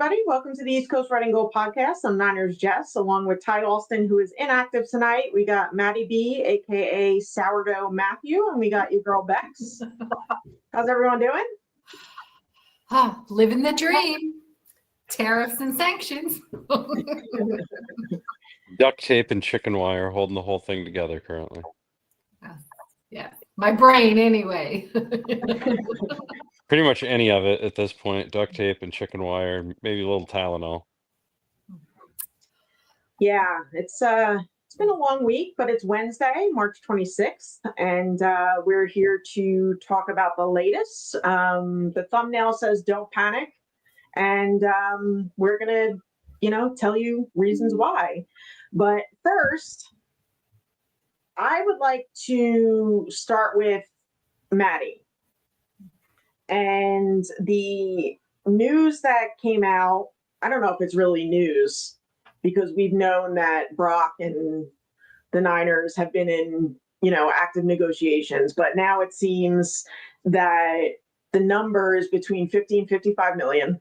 everybody. Welcome to the East Coast Red and Gold podcast. I'm Niners Jess, along with Ty Alston, who is inactive tonight. We got Maddie B, aka Sourdough Matthew, and we got your girl Bex. How's everyone doing? Living the dream. Tariffs and sanctions. Duct tape and chicken wire holding the whole thing together currently. Yeah, my brain anyway. Pretty much any of it at this point. Duct tape and chicken wire, maybe a little Tylenol. Yeah, it's been a long week, but it's Wednesday, March 26th, and we're here to talk about the latest. The thumbnail says "Don't panic," and we're gonna, tell you reasons why. But first, I would like to start with Maddie and the news that came out. I don't know if it's really news because we've known that Brock and the Niners have been in, active negotiations, but now it seems that the number is between 50 and 55 million.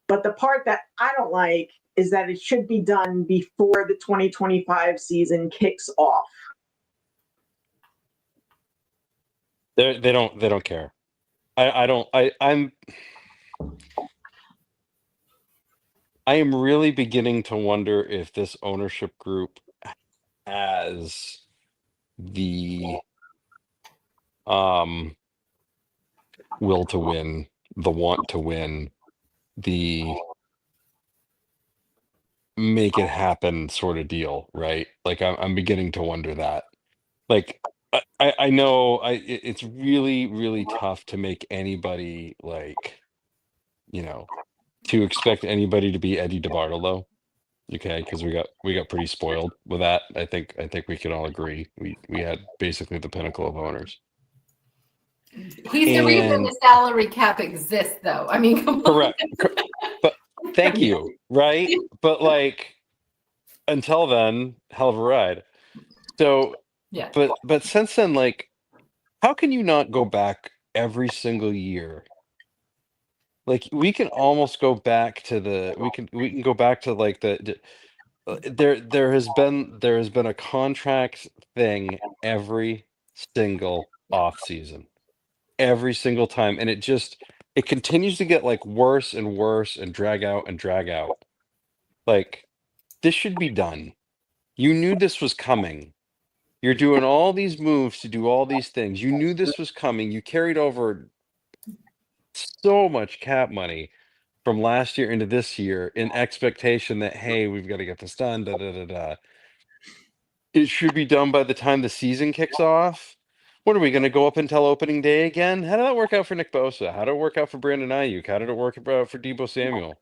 But the part that I don't like is that it should be done before the 2025 season kicks off. They don't care. I am really beginning to wonder if this ownership group has the will to win, the want to win, the make it happen sort of deal, right? Like I'm beginning to wonder that. Like I know it's really, really tough to make anybody like, to expect anybody to be Eddie DeBartolo. Okay, because we got pretty spoiled with that. I think we can all agree. We had basically the pinnacle of owners. He's the reason the salary cap exists, though. I mean, come on. Correct. But thank you, right? But like until then, hell of a ride. So Yeah. but since then, like, how can you not go back every single year? Like we can almost go back to we can go back to like there has been a contract thing every single off season, every single time, and it continues to get like worse and worse and drag out and drag out. Like this should be done. You knew this was coming. You're doing all these moves to do all these things. You knew this was coming. You carried over so much cap money from last year into this year in expectation that, hey, we've got to get this done. Da, da, da, da. It should be done by the time the season kicks off. What are we going to go up until opening day again? How did that work out for Nick Bosa? How did it work out for Brandon Ayuk? How did it work out for Deebo Samuel?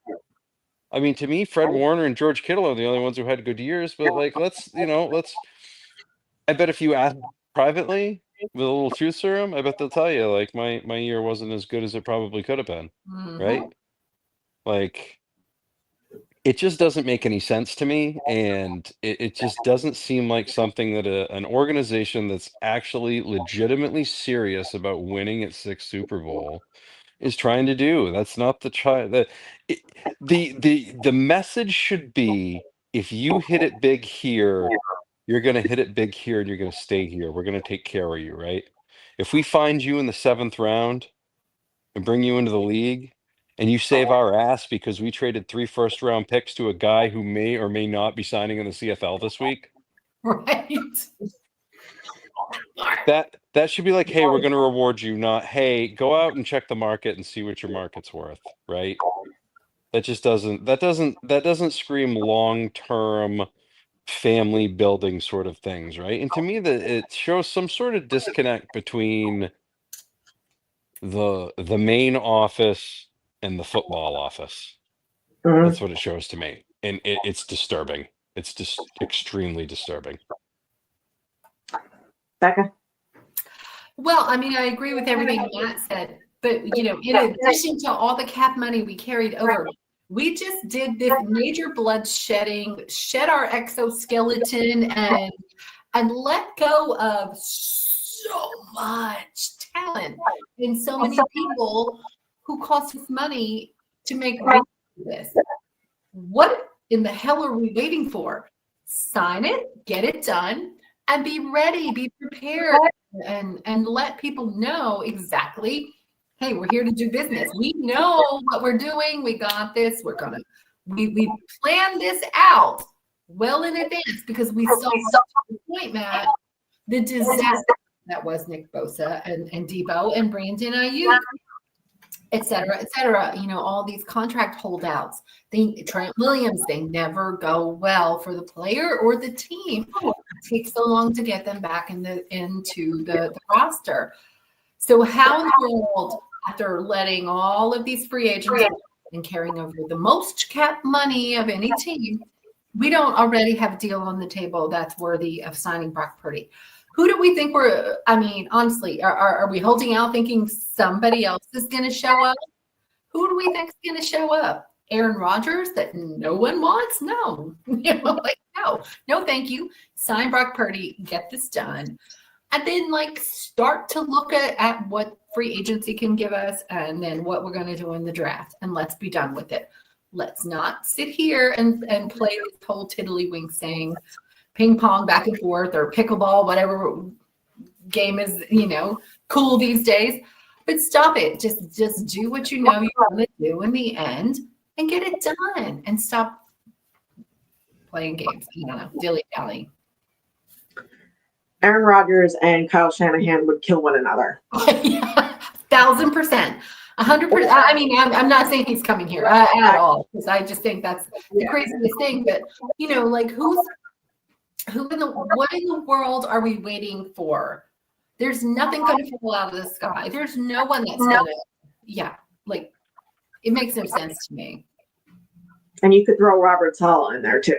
I mean, to me, Fred Warner and George Kittle are the only ones who had good years. But like, let's. I bet if you ask privately with a little truth serum, I bet they'll tell you like my year wasn't as good as it probably could have been. Mhm. Right? Like, it just doesn't make any sense to me, and it just doesn't seem like something that an organization that's actually legitimately serious about winning its sixth Super Bowl is trying to do. That's not the message should be, if you hit it big here, you're going to hit it big here and you're going to stay here. We're going to take care of you, right? If we find you in the 7th round and bring you into the league and you save our ass because we traded 3 first-round picks to a guy who may or may not be signing in the CFL this week, Right. that should be like, hey, we're going to reward you, not, hey, go out and check the market and see what your market's worth, right? That doesn't scream long-term family building sort of things, right? And to me, that it shows some sort of disconnect between the main office and the football office. Mhm. That's what it shows to me, and it's disturbing. It's just extremely disturbing. Becca? Well, I mean, I agree with everything Matt said, but in addition to all the cap money we carried over, we just did this major blood shedding, shed our exoskeleton, and let go of so much talent and so many people who cost us money to make this. What in the hell are we waiting for? Sign it, get it done, and be ready, be prepared, and let people know exactly, hey, we're here to do business. We know what we're doing. We got this. We planned this out well in advance because we saw to the point, Matt, the disaster that was Nick Bosa and Debo and Brandon Ayuk, et cetera, all these contract holdouts. Trent Williams, they never go well for the player or the team. It takes so long to get them back into the roster. So how in the world, after letting all of these free agents and carrying over the most cap money of any team, we don't already have a deal on the table that's worthy of signing Brock Purdy? Who do we think honestly, are we holding out thinking somebody else is going to show up? Who do we think is going to show up? Aaron Rodgers that no one wants? No. No, thank you. Sign Brock Purdy, get this done. And then start to look at what free agency can give us and then what we're going to do in the draft. And let's be done with it. Let's not sit here and play this whole tiddlywink saying ping pong back and forth or pickleball, whatever game is, cool these days. But stop it. Just do what you know you want to do in the end and get it done and stop playing games. I don't know, dilly-dally. Aaron Rodgers and Kyle Shanahan would kill one another. Yeah, 1,000%. 100%. I mean, I'm not saying he's coming here at all because I just think that's the craziest thing. But, what in the world are we waiting for? There's nothing going to fall out of the sky. There's no one that's going to, it makes no sense to me. And you could throw Robert Saleh in there too.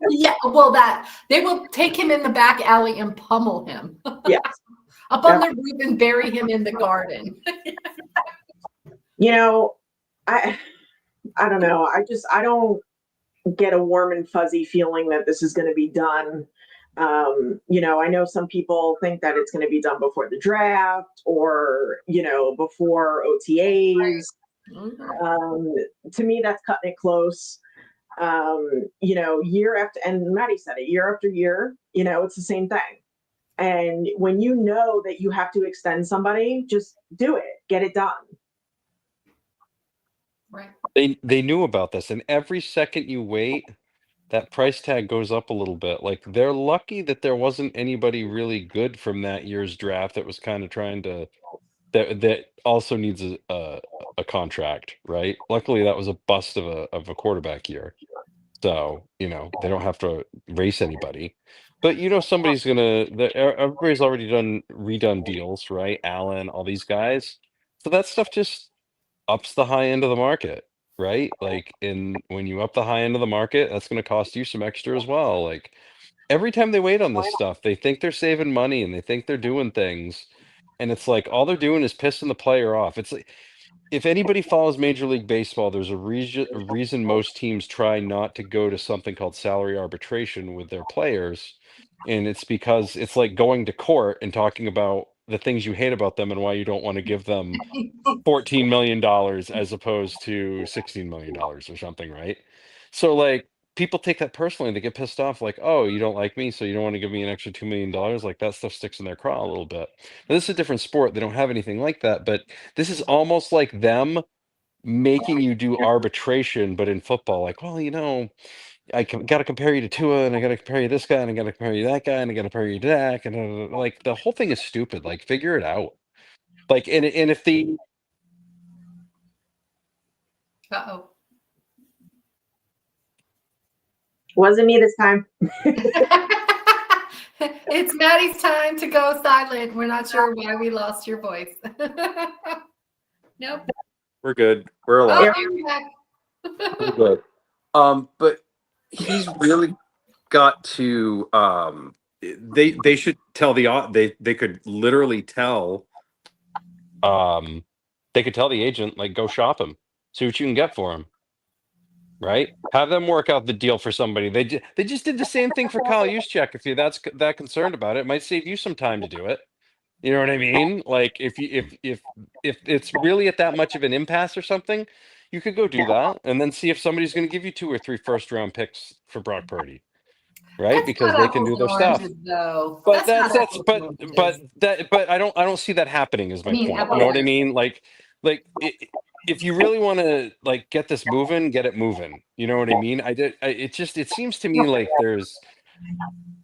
Yeah, well, they will take him in the back alley and pummel him. Yes. Up on the roof and bury him in the garden. I don't know. I don't get a warm and fuzzy feeling that this is going to be done. I know some people think that it's going to be done before the draft or, before OTAs. To me, that's cutting it close. Year after, and Maddie said it, year after year, it's the same thing. And when you know that you have to extend somebody, just do it, get it done. Right. They knew about this, and every second you wait, that price tag goes up a little bit. They're lucky that there wasn't anybody really good from that year's draft that was kind of trying to that also needs a contract, right? Luckily, that was a bust of a quarterback year, so they don't have to race anybody. But somebody's everybody's already redone deals, right? Allen, all these guys, so that stuff just ups the high end of the market, right? And when you up the high end of the market, that's going to cost you some extra as well. Every time they wait on this stuff, they think they're saving money and they think they're doing things, and it's all they're doing is pissing the player off. It's if anybody follows Major League Baseball, there's a reason most teams try not to go to something called salary arbitration with their players. And it's because it's like going to court and talking about the things you hate about them and why you don't want to give them $14 million as opposed to $16 million or something, right? So people take that personally. They get pissed off, oh, you don't like me, so you don't want to give me an extra $2 million. That stuff sticks in their craw a little bit. Now, this is a different sport. They don't have anything like that, but this is almost like them making you do arbitration, but in football. I got to compare you to Tua, and I got to compare you to this guy, and I got to compare you to that guy, and I got to compare you to Dak, and the whole thing is stupid. Figure it out. And if the Uh-oh. Wasn't me this time. It's Maddie's time to go silent. We're not sure why we lost your voice. Nope. we're good, we're alive. Oh, you're back. We're good. But he's really got to. They should tell they could literally tell. They could tell the agent go shop him, see what you can get for him. Right? Have them work out the deal for somebody. They just did the same thing for Kyle Juszczyk. If you're that concerned about it, it might save you some time to do it. You know what I mean? If it's really at that much of an impasse or something, You could go do that and then see if somebody's going to give you 2 or 3 first round picks for Brock Purdy, right? That's Because not they can apples do and their stuff. oranges, though. But That's not that's apples and oranges. but I don't see that happening is I my mean, point. You apples know what I and mean? Like if you really want to like get this moving, get it moving. You know what I mean? It seems to me like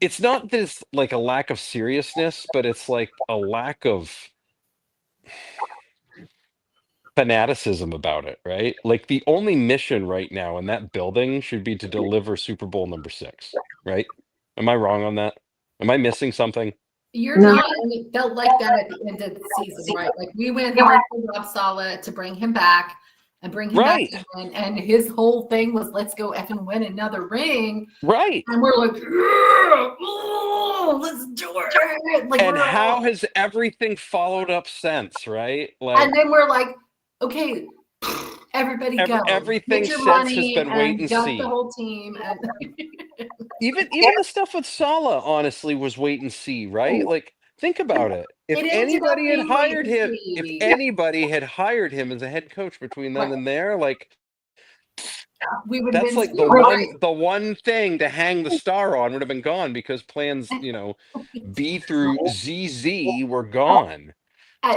it's not this like a lack of seriousness, but it's like a lack of fanaticism about it, right? Like the only mission right now in that building should be to deliver Super Bowl number 6, right? Am I wrong on that? Am I missing something? You're No. not, and it felt like that at the end of the season, right? Like we went hard for Rob Saleh to bring him back and bring him Right. back to win. And his whole thing was, let's go effing win another ring. Right. And we're like, yeah, oh, let's do it. Like, And we're how all, has everything followed up since, right? Like and then we're like, okay, everybody go. everything Get your since has money been wait and and dump see. the whole team. And Even the stuff with Sala, honestly, was wait and see, right? Like, think about it. If it ended up anybody had being wait hired and him, if see. anybody had hired him as a head coach between then Right. and there, like We would that's win like too, the one thing to hang the star on would have been gone because plans, B through ZZ were gone.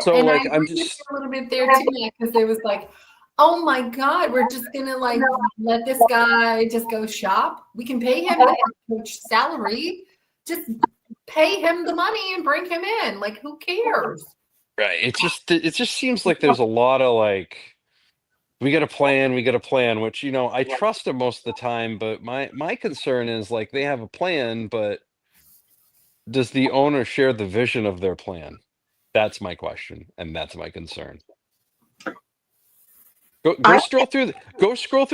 So And I like I'm agree with you just a little bit there too, because it was like, oh my God, we're just gonna like let this guy just go shop. We can pay him the head coach salary. Just pay him the money and bring him in. Like, who cares? right. It just seems like there's a lot of like we got a plan, which I trust them most of the time, but my concern is like they have a plan, but does the owner share the vision of their plan? That's my question, and that's my concern. Go I- scroll through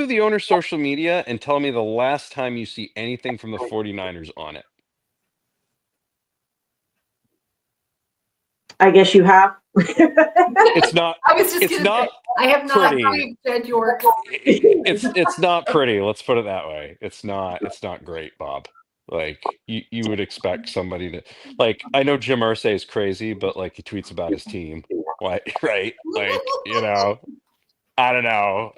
the owner's social media and tell me the last time you see anything from the 49ers on it. I guess you have. It's not I was just it's gonna not say, I have not pretty. read your. It's not pretty. Let's put it that way. It's not great, Bob. Like you would expect somebody to like. I know Jim Irsay is crazy, but like he tweets about his team, right? Like I don't know.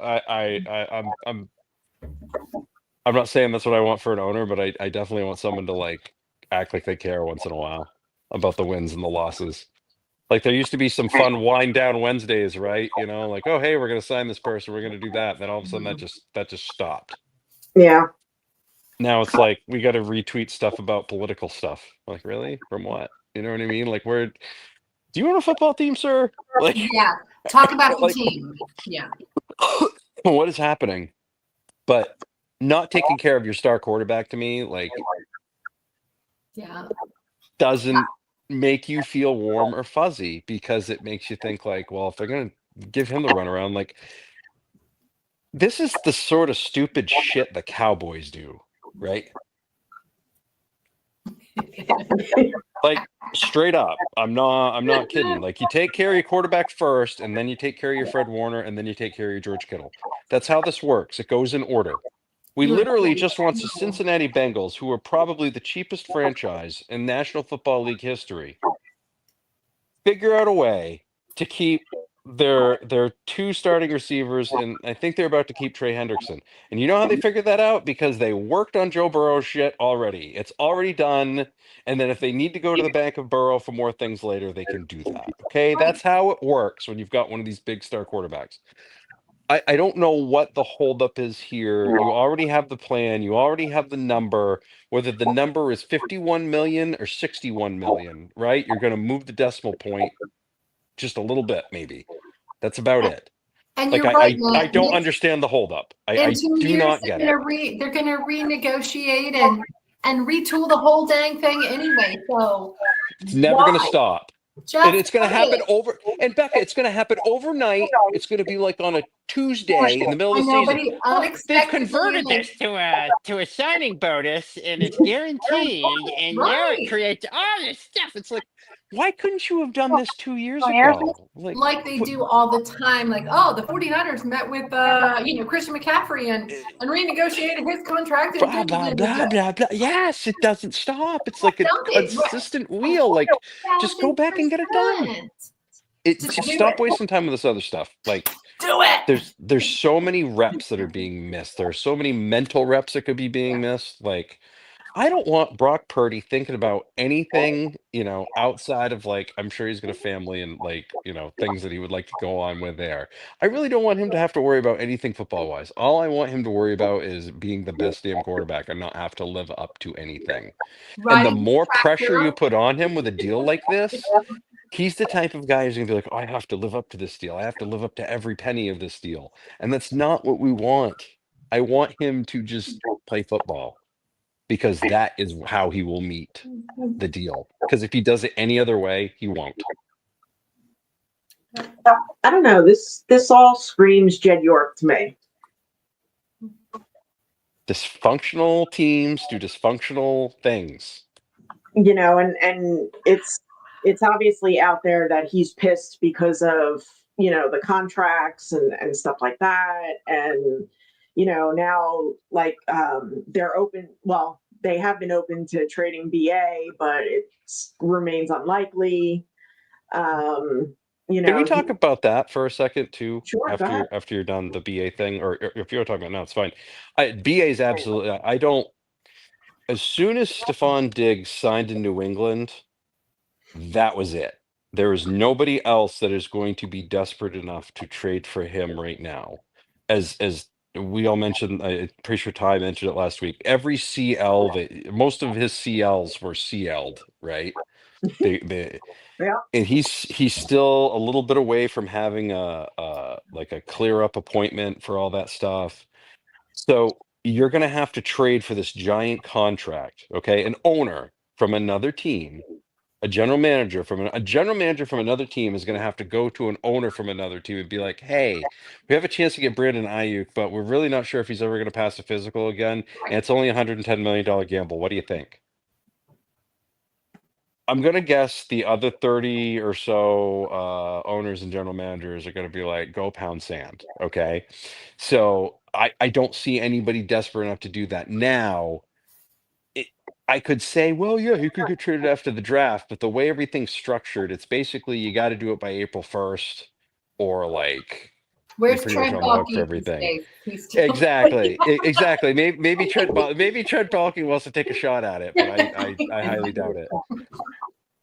I'm not saying that's what I want for an owner, but I definitely want someone to like act like they care once in a while about the wins and the losses. Like there used to be some fun wind down Wednesdays, right? Like, oh hey, we're gonna sign this person, we're gonna do that. And then all of a sudden that just stopped. Yeah. Now it's like we gotta retweet stuff about political stuff. Like, really? From what? You know what I mean? Like do you own a football team, sir? Like Yeah, talk about the like, team. Yeah. what is happening? But not taking care of your star quarterback to me, like Yeah. doesn't make you feel warm or fuzzy because it makes you think like, well, if they're gonna give him the runaround, like this is the sort of stupid shit the Cowboys do, right? Like straight up, I'm not kidding. Like you take care of your quarterback first, and then you take care of your Fred Warner, and then you take care of your George Kittle. That's how this works. It goes in order. We literally just want the Cincinnati Bengals, who are probably the cheapest franchise in National Football League history, figure out a way to keep their 2 starting receivers, and I think they're about to keep Trey Hendrickson. And you know how they figured that out? Because they worked on Joe Burrow's shit already. It's already done. And then if they need to go to the bank of Burrow for more things later, they can do that. Okay, that's how it works when you've got one of these big star quarterbacks. I don't know what the holdup is here. You already have the plan. You already have the number. Whether the number is 51 million or 61 million, right? You're going to move the decimal point just a little bit, maybe. That's about it. And Like you're right, I don't understand the holdup. I in 2 do years, not get it. they're gonna renegotiate and retool the whole dang thing anyway. So It's never going to stop. just And it's going to put happen it. and Becca, it's going to happen overnight. It's going to be like on a Tuesday in the middle of the season. Nobody They've converted this to a signing bonus, and it's guaranteed, and now it Right. creates all this stuff. It's like, why couldn't you have done this 2 years ago? Like they do all the time. Like, oh, the 49ers met with Christian McCaffrey and renegotiated his contract. Blah, blah, blah, blah, blah. Yes, it doesn't stop. It's like a Dump it. consistent wheel. Like, just go back and get it done. 1000%. Just Just do stop it. wasting time with this other stuff. Like, Do it. There's so many reps that are being missed. There are so many mental reps that could be being missed. Like, I don't want Brock Purdy thinking about anything, outside of like, I'm sure he's got a family and like, things that he would like to go on with there. I really don't want him to have to worry about anything football wise. All I want him to worry about is being the best damn quarterback and not have to live up to anything. And the Riding his more pressure you tractor. put on him with a deal like this, he's the type of guy who's gonna be like, oh, I have to live up to this deal. I have to live up to every penny of this deal. And that's not what we want. I want him to just play football because that is how he will meet the deal. Because if he does it any other way, he won't. I don't know. This all screams Jed York to me. Dysfunctional teams do dysfunctional things. And it's obviously out there that he's pissed because of the contracts and stuff like that. And now like they're open, well, they have been open to trading BA, but it remains unlikely. Can we talk about that for a second too? Sure, go ahead. After you're done the BA thing, or if you're talking about now, it's fine. BA is absolutely. I don't. As soon as Stephon Diggs signed in New England, that was it. There is nobody else that is going to be desperate enough to trade for him right now. As we all mentioned, I'm pretty sure Ty mentioned it last week. Every CL that most of his CLs were CL'd, right? They Yeah. and he's still a little bit away from having like a clear up appointment for all that stuff. So you're going to have to trade for this giant contract, okay? An owner from another team, a general manager from another team is going to have to go to an owner from another team and be like, "Hey, we have a chance to get Brandon Ayuk, but we're really not sure if he's ever going to pass a physical again, and it's only a $110 million gamble. What do you think?" I'm gonna guess the other 30 or so owners and general managers are gonna be like, go pound sand. Okay. So I don't see anybody desperate enough to do that. Now, it, I could say, well, yeah, he could get traded after the draft, but the way everything's structured, it's basically you got to do it by April 1st, or like you're Where's pretty much Trent on the hook for Baalke these everything. days? He's still Exactly. Maybe Trent Baalke wants to take a shot at it, but I highly doubt it.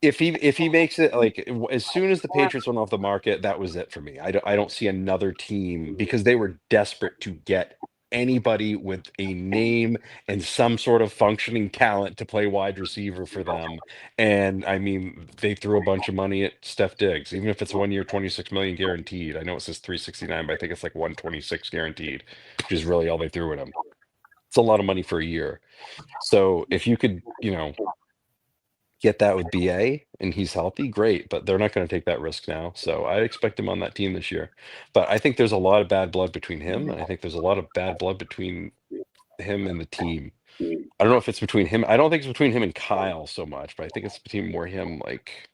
If he makes it like as soon as the Patriots went off the market, that was it for me. I don't see another team because they were desperate to get anybody with a name and some sort of functioning talent to play wide receiver for them. And I mean, they threw a bunch of money at Steph Diggs, even if it's 1 year, 26 million guaranteed. I know it says 369, but I think it's like 126 guaranteed, which is really all they threw at him. It's a lot of money for a year. So if you could, get that with BA and he's healthy, great, but they're not going to take that risk now. So I expect him on that team this year. But I think there's a lot of bad blood between him, and I think there's a lot of bad blood between him and the team. I don't know if it's between him. I don't think it's between him and Kyle so much, but I think it's between more him like.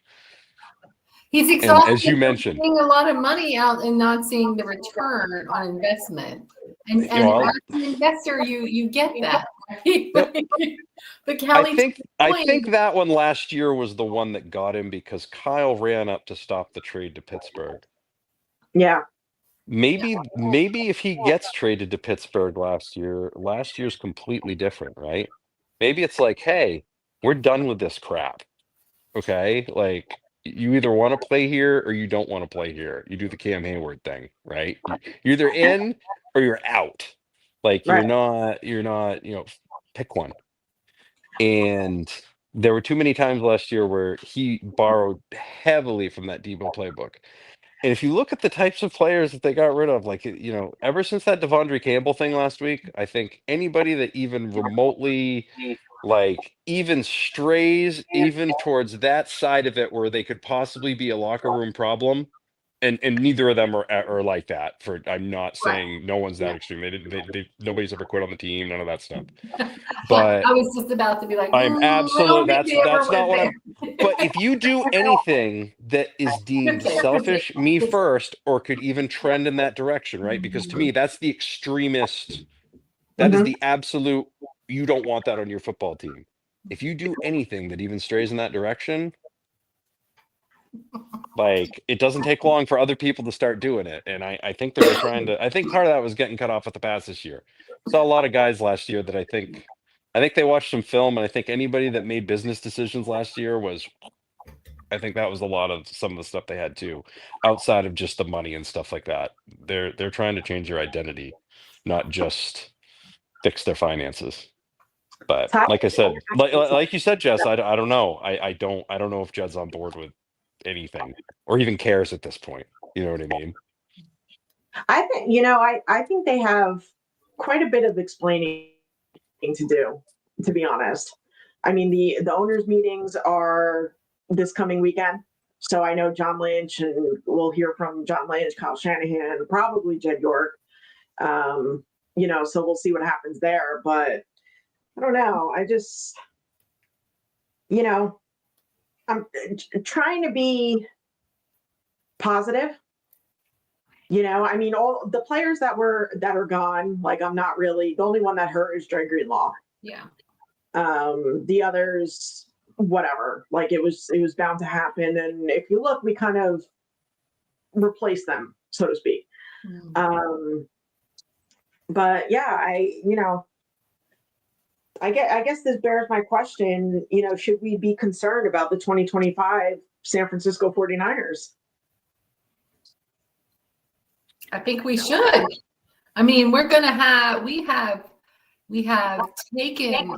He's And exhausted as you from mentioned, putting a lot of money out and not seeing the return on investment. And well, as an investor, you get that. Yep. But Kelly, I think that one last year was the one that got him because Kyle ran up to stop the trade to Pittsburgh. Yeah. Maybe if he gets traded to Pittsburgh last year's completely different, right? Maybe it's like, hey, we're done with this crap. Okay? Like you either want to play here or you don't want to play here. You do the Cam Hayward thing, right? You're either in or you're out. Like Right. you're not, pick one. And there were too many times last year where he borrowed heavily from that Debo playbook. And if you look at the types of players that they got rid of, like, ever since that Devondre Campbell thing last week, I think anybody that even remotely, like, even strays even towards that side of it where they could possibly be a locker room problem, and neither of them are like that. I'm not saying no one's that extreme. Nobody's ever quit on the team, none of that stuff. But I was just about to be like, I'm I absolutely don't think they ever that's not went what I'm. there. But if you do anything that is deemed selfish, me first, or could even trend in that direction, right? Because to me, that's the extremist. That is Mhm. the absolute. You don't want that on your football team. If you do anything that even strays in that direction, Like, it doesn't take long for other people to start doing it. And I think they were trying to, I think part of that was getting cut off at the pass this year. Saw a lot of guys last year that I think they watched some film, and I think anybody that made business decisions last year was, I think that was a lot of some of the stuff they had too, outside of just the money and stuff like that. They're trying to change their identity, not just fix their finances. But like I said, like you said, Jess, I don't know. I don't know if Jed's on board with anything or even cares at this point. You know what I mean? I think, I think they have quite a bit of explaining to do, to be honest. I mean, the owners' meetings are this coming weekend. So I know John Lynch, and we'll hear from John Lynch, Kyle Shanahan, probably Jed York. So we'll see what happens there. But I don't know. I just, I'm trying to be positive. I mean, all the players that are gone, like, I'm not really, the only one that hurt is Dre Greenlaw. Yeah. The others, whatever, like, it was bound to happen. And if you look, we kind of replaced them, so to speak. But yeah, I guess this bears my question, should we be concerned about the 2025 San Francisco 49ers? I think we should. I mean, we have taken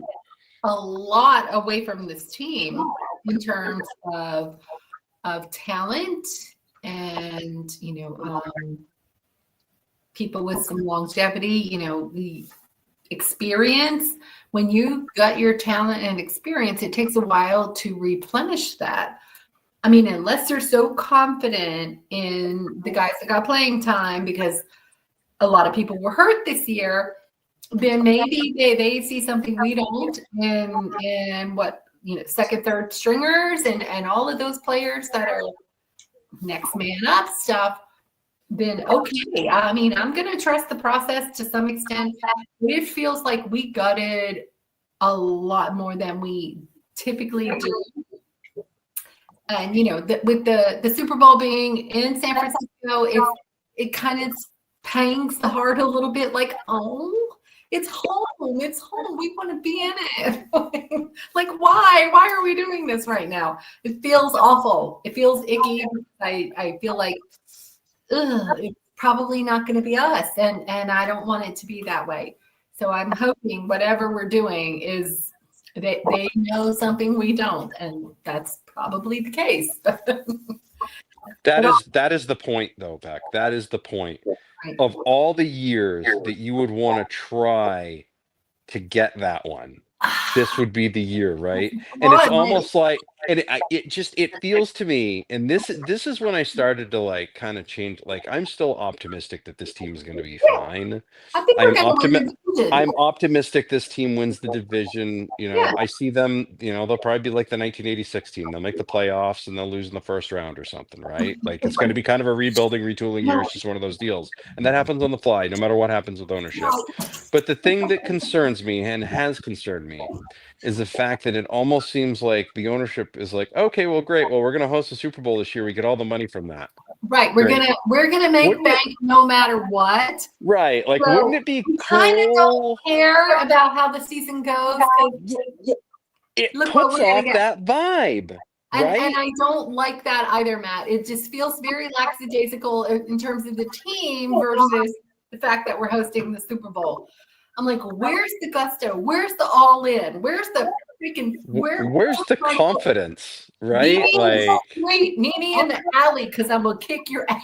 a lot away from this team in terms of talent and, people with some longevity, the experience. When you got your talent and experience, it takes a while to replenish that. I mean, unless they're so confident in the guys that got playing time, because a lot of people were hurt this year, then maybe they see something we don't in what, second, third stringers and all of those players that are next man up stuff. Then okay. I mean, I'm going to trust the process to some extent. It feels like we gutted a lot more than we typically do. And, with the Super Bowl being in San Francisco, it kind of pangs the heart a little bit, like, oh, it's home. It's home. We want to be in it. Like, why are we doing this right now? It feels awful. It feels icky. I feel like, it's probably not going to be us. And I don't want it to be that way. So I'm hoping whatever we're doing is they know something we don't. And that's probably the case. That is the point, though, Beck. That is the point. Right. Of all the years that you would want to try to get that one, this would be the year, right? And it's almost like, and it feels to me, and this is when I started to, like, kind of change. Like, I'm still optimistic that this team is going to be fine. I think we're going to win the division. I'm optimistic this team wins the division. Yeah. I see them, they'll probably be like the 1986 team. They'll make the playoffs and they'll lose in the first round or something, right? Like, it's going to be kind of a rebuilding, retooling year. It's just one of those deals. And that happens on the fly, no matter what happens with ownership. But the thing that concerns me and has concerned me is the fact that it almost seems like the ownership is like, okay, well, great. Well, we're going to host the Super Bowl this year. We get all the money from that. Right. We're gonna make bank no matter what. Right. Like, So wouldn't it be we kind of cool? don't care about how the season goes. It Look what puts we're gonna off get. that vibe, right? And I don't like that either, Matt. It just feels very lackadaisical in terms of the team versus the fact that we're hosting the Super Bowl. I'm like, where's the gusto? Where's the all in? Where's the freaking Where's the confidence, right? Meet me in the alley because I'm gonna kick your ass.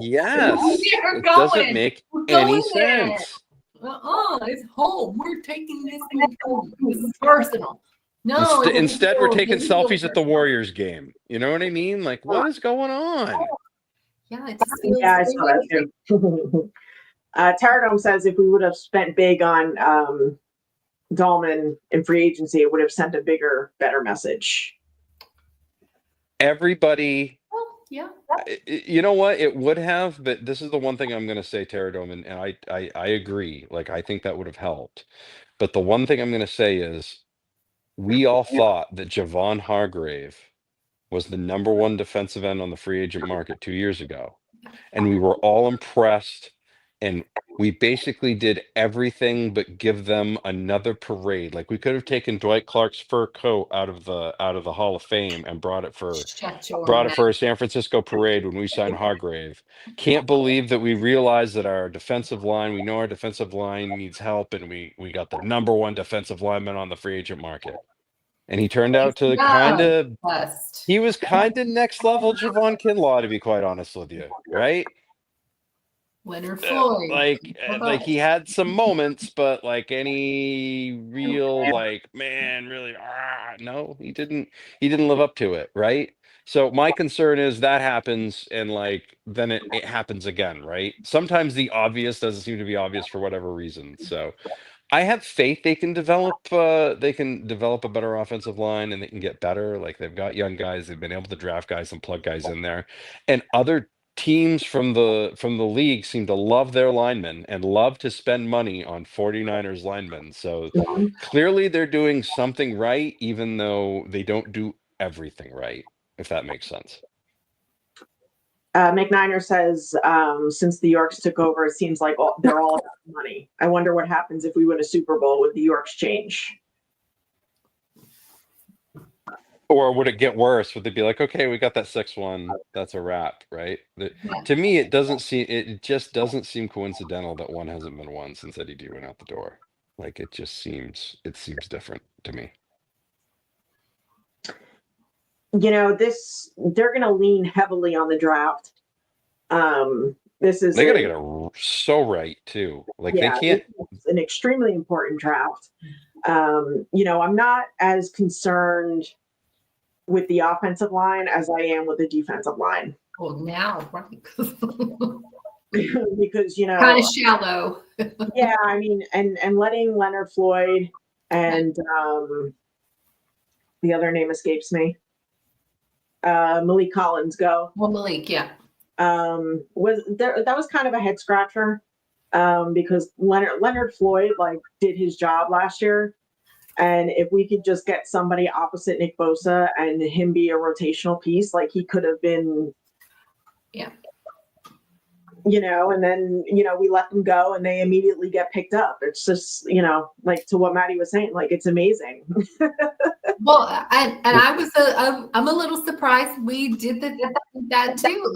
Yes, We're it doesn't going. make We're any going there. sense. It's home. We're taking this thing home. This is personal. No, Instead, we're taking selfies at the Warriors game. You know what I mean? Like, what is going on? Yeah, it just feels Yeah, I saw that too. Terradome says if we would have spent big on Dahlman in free agency, it would have sent a bigger, better message. Everybody, yeah. you know what? It would have, but this is the one thing I'm going to say, Terradome, and I agree. Like, I think that would have helped. But the one thing I'm going to say is, we all thought that Javon Hargrave was the #1 defensive end on the free agent market 2 years ago. And we were all impressed. And we basically did everything but give them another parade. Like we could have taken Dwight Clark's fur coat out of the Hall of Fame and brought it for Shut your mouth. a San Francisco parade when we signed Hargrave. Can't believe that we realized that our defensive line, we know our defensive line needs help, and we got the #1 defensive lineman on the free agent market. And he turned out to Bust. he was kind of next level Javon Kinlaw, to be quite honest with you, right? Leonard Floyd. Like he had some moments, but like any real man, really, no, he didn't live up to it, right? So my concern is that happens, and then it happens again, right? Sometimes the obvious doesn't seem to be obvious for whatever reason. So I have faith they can develop a better offensive line, and they can get better. Like they've got young guys, they've been able to draft guys and plug guys in there, and other teams from the league seem to love their linemen and love to spend money on 49ers linemen. So clearly they're doing something right, even though they don't do everything right, if that makes sense. McNiner says, since the Yorks took over, it seems like they're all about money. I wonder what happens if we win a Super Bowl with the Yorks change. Or would it get worse? Would they be like, okay, we got that 6-1, that's a wrap, right? To me, it just doesn't seem coincidental that one hasn't been won since Eddie D went out the door. Like it seems different to me. You know, they're going to lean heavily on the draft. They got to get it so right too. Like they can't. It's an extremely important draft. I'm not as concerned with the offensive line as I am with the defensive line. Well, now, right? Because kind of shallow. Yeah, I mean, and letting Leonard Floyd and the other name escapes me. Malik Collins go. Well, Malik, yeah. That was kind of a head scratcher because Leonard Floyd did his job last year. And if we could just get somebody opposite Nick Bosa and him be a rotational piece, he could have been, yeah. And then, we let them go and they immediately get picked up. It's just, to what Maddie was saying, it's amazing. Well, I'm a little surprised we did that too.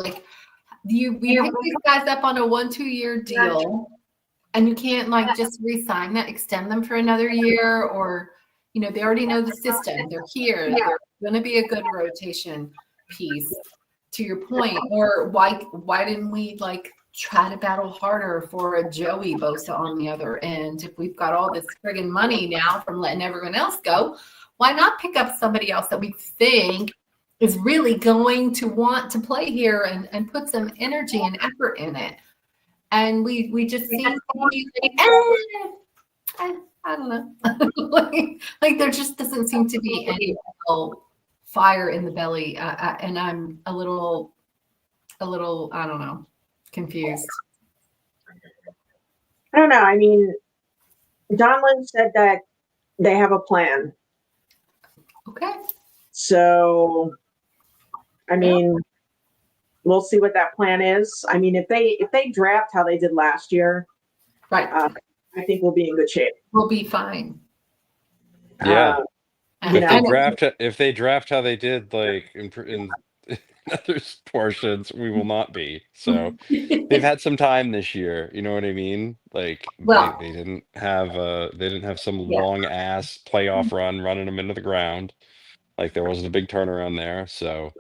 We picked these guys up on a 1-2 year deal. And you can't just re-sign that, extend them for another year, or they already know the system. They're here. They're going to be a good rotation piece. To your point, or why didn't we try to battle harder for a Joey Bosa on the other end? If we've got all this friggin' money now from letting everyone else go, why not pick up somebody else that we think is really going to want to play here and put some energy and effort in it? And we just seem to be I don't know. There just doesn't seem to be any real fire in the belly. And I'm a little, I don't know, confused. I don't know. I mean, Don Lynch said that they have a plan. Okay. So, I mean, we'll see what that plan is. I mean, if they draft how they did last year, right, I think we'll be in good shape. We'll be fine. Yeah. If they draft how they did, in other portions, we will not be. So they've had some time this year. You know what I mean? They didn't have some long ass playoff run running them into the ground. There wasn't a big turnaround there. So.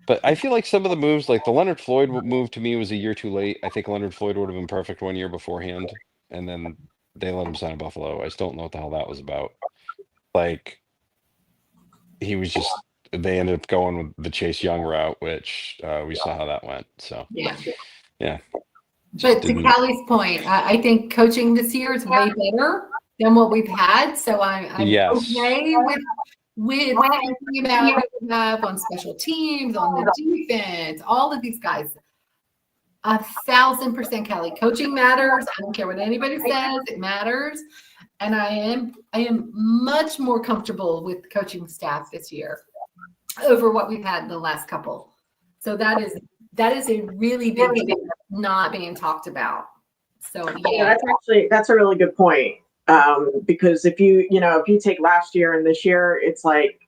But I feel like some of the moves, the Leonard Floyd move to me was a year too late. I think Leonard Floyd would have been perfect 1 year beforehand, and then they let him sign in Buffalo. I still don't know what the hell that was about. He was just, they ended up going with the Chase Young route, which we saw how that went. So yeah. But to Callie's point, I think coaching this year is way better than what we've had. So I'm okay with thinking about what we have on special teams, on the defense, all of these guys. 1,000% Kelly. Coaching matters. I don't care what anybody says, it matters. And I am much more comfortable with the coaching staff this year. over what we've had in the last couple. So that is a really big deal not being talked about. So Yeah, that's a really good point. Because if you take last year and this year, it's like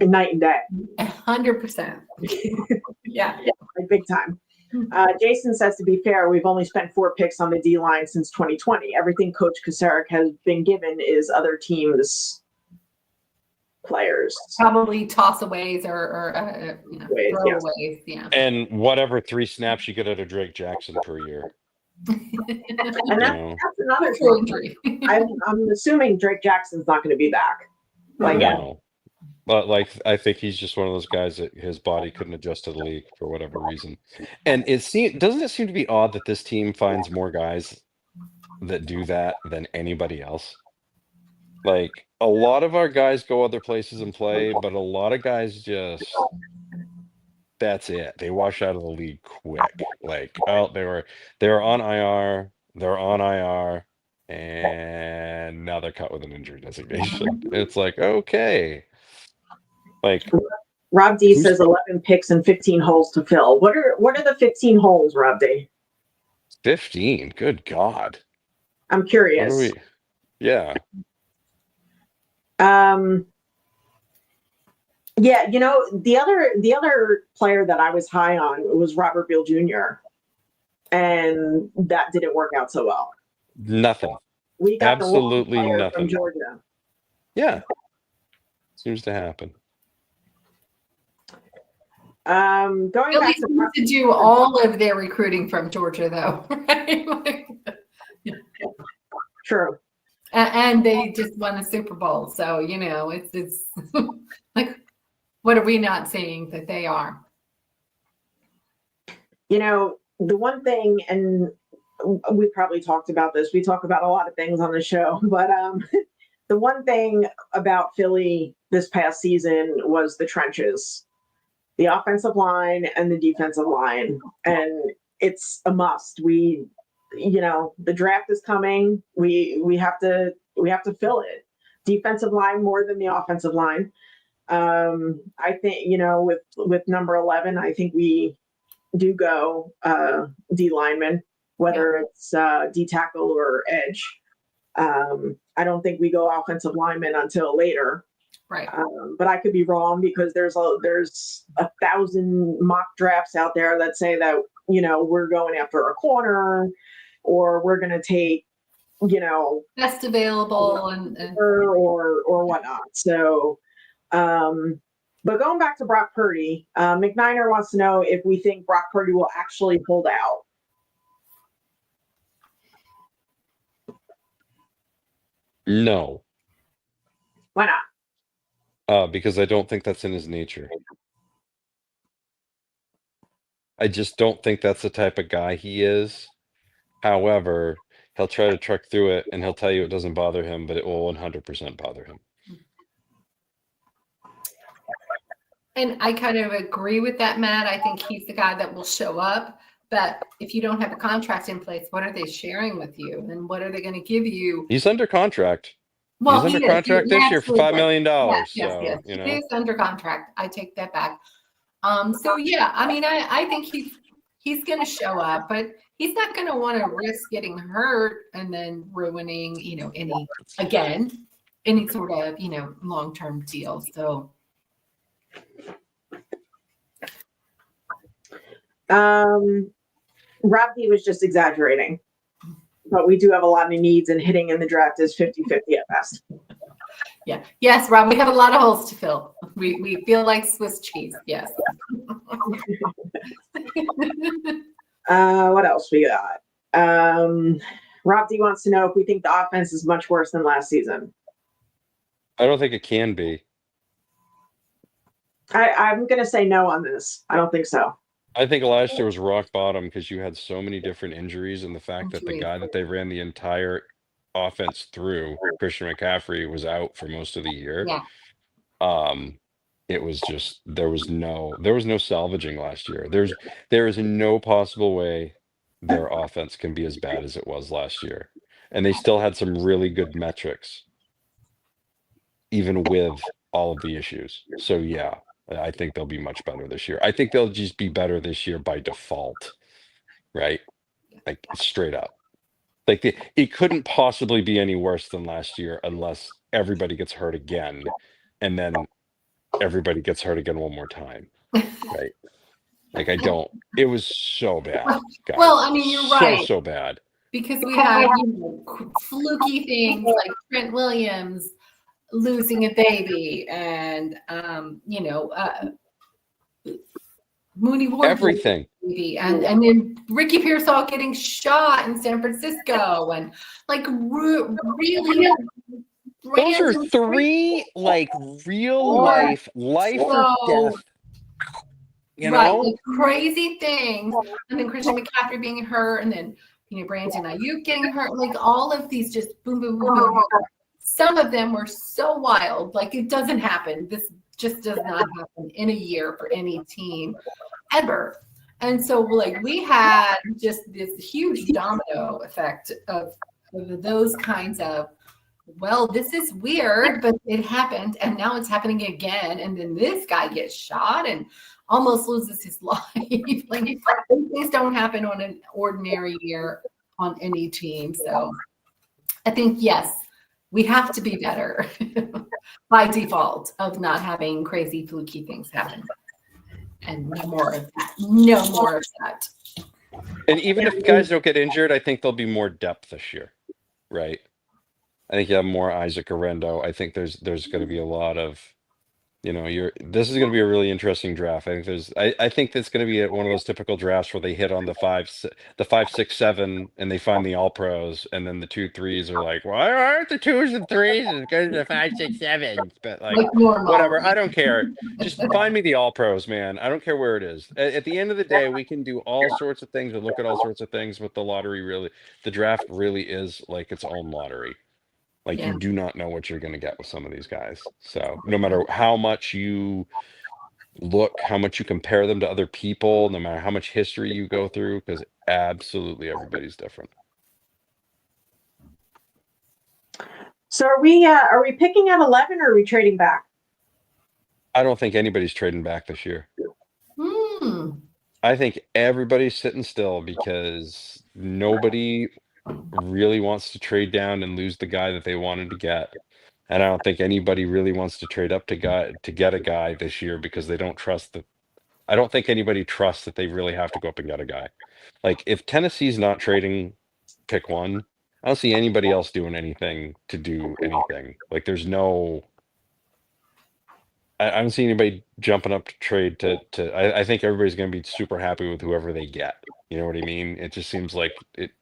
night and day. 100%. Yeah. Like big time. Jason says, to be fair, we've only spent 4 picks on the D line since 2020. Everything Coach Kasarik has been given is other teams' players. Probably tossaways or throwaways. Yeah. And whatever 3 snaps you get out of Drake Jackson per year. And that's another injury. I'm assuming Drake Jackson's not going to be back. No. But I think he's just one of those guys that his body couldn't adjust to the league for whatever reason. And doesn't it seem to be odd that this team finds more guys that do that than anybody else? Like, a lot of our guys go other places and play, but a lot of guys just, that's it. They wash out of the league quick. Like, oh, they were on IR, they're on IR, and now they're cut with an injury designation. It's like, okay. Like, Rob D says 11 picks and 15 holes to fill. What are the 15 holes, Rob D? 15. Good God. I'm curious. Yeah. Yeah, the other player that I was high on was Robert Beal Jr. And that didn't work out so well. Nothing. We got absolutely the nothing from Georgia. Yeah. Seems to happen. Going At back least to do all of their recruiting from Georgia, though, right? True. And they just won the Super Bowl, so it's like, what are we not seeing that they are? The one thing, and we probably talked about this. We talk about a lot of things on the show, but the one thing about Philly this past season was the trenches. The offensive line and the defensive line. And it's a must. The draft is coming. We have to fill it. Defensive line more than the offensive line. I think, with number 11, I think we do go D lineman, whether it's D tackle or edge. I don't think we go offensive lineman until later. Right. But I could be wrong because there's 1,000 mock drafts out there that say that, we're going after a corner or we're going to take, best available and or whatnot. So, but going back to Brock Purdy, McNiner wants to know if we think Brock Purdy will actually hold out. No. Why not? Because I don't think that's in his nature. I just don't think that's the type of guy he is. However, he'll try to truck through it and he'll tell you it doesn't bother him, but it will 100% bother him. And I kind of agree with that, Matt. I think he's the guy that will show up. But if you don't have a contract in place, what are they sharing with you? And what are they going to give you? He's under contract. Well, he's under contract this year for $5 million. Yes. He is under contract. I take that back. So yeah, I mean, I think he's going to show up, but he's not going to want to risk getting hurt and then ruining, any sort of, long-term deal. So. Rob D was just exaggerating, but we do have a lot of needs, and hitting in the draft is 50-50 at best. Yeah. Yes, Rob, we have a lot of holes to fill. We feel like Swiss cheese. Yes. What else we got? Rob D wants to know if we think the offense is much worse than last season. I don't think it can be. I'm going to say no on this. I don't think so. I think last year was rock bottom because you had so many different injuries, and the fact that the guy that they ran the entire offense through, Christian McCaffrey, was out for most of the year. Yeah. It was just there was no salvaging last year. There is no possible way their offense can be as bad as it was last year. And they still had some really good metrics, even with all of the issues. So yeah, I think they'll be much better this year. I think they'll just be better this year by default, right? Like straight up. Like it couldn't possibly be any worse than last year unless everybody gets hurt again, and then everybody gets hurt again one more time, right? Like I don't. It was so bad, guys. Well, I mean, you're right. So bad. Because we had fluky things like Trent Williams losing a baby, and Mooney Ward Everything. baby, and then Ricky Pearsall getting shot in San Francisco, and like really. Those are three like real life or death. You know, like crazy things, and then Christian McCaffrey being hurt, and then Brandon Ayuk getting hurt, like all of these just boom, boom, boom, boom. Some of them were so wild, like it doesn't happen. This just does not happen in a year for any team ever. And so like we had just this huge domino effect of those kinds of, well, this is weird, but it happened, and now it's happening again. And then this guy gets shot and almost loses his life. Like these don't happen on an ordinary year on any team. So I think, yes, we have to be better by default of not having crazy fluky things happen. And no more of that. No more of that. And even if guys don't get injured, I think there'll be more depth this year, right? I think you have more Isaac Arendo. I think there's going to be a lot of, this is going to be a really interesting draft. I think that's going to be one of those typical drafts where they hit on the 5, 6, 7, and they find the all pros, and then the 2, 3s are like, why aren't the 2s and 3s as good as the 5, 6, 7s? But like whatever, I don't care. Just find me the all pros, man. I don't care where it is. At the end of the day, we can do all sorts of things and look at all sorts of things, but the draft really is like its own lottery. Like you do not know what you're going to get with some of these guys. So no matter how much you look, how much you compare them to other people, no matter how much history you go through, because absolutely everybody's different. So are we picking at 11 or are we trading back? I don't think anybody's trading back this year. I think everybody's sitting still because nobody really wants to trade down and lose the guy that they wanted to get, and I don't think anybody really wants to trade up to get a guy this year because they don't trust that. I don't think anybody trusts that they really have to go up and get a guy. Like if Tennessee's not trading pick 1, I don't see anybody else doing anything to do anything. Like there's no. I don't see anybody jumping up to trade to. I think everybody's going to be super happy with whoever they get. You know what I mean? It just seems like it.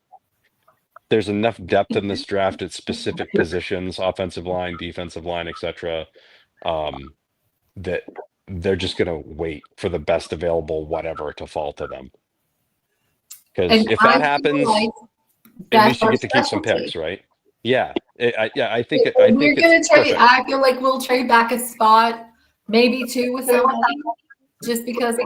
There's enough depth in this draft at specific positions, offensive line, defensive line, etc., that they're just going to wait for the best available whatever to fall to them. Because if that happens, at least you get to keep some picks, right? Yeah, I think we're going to trade. I feel like we'll trade back a spot, maybe 2 with somebody, just because.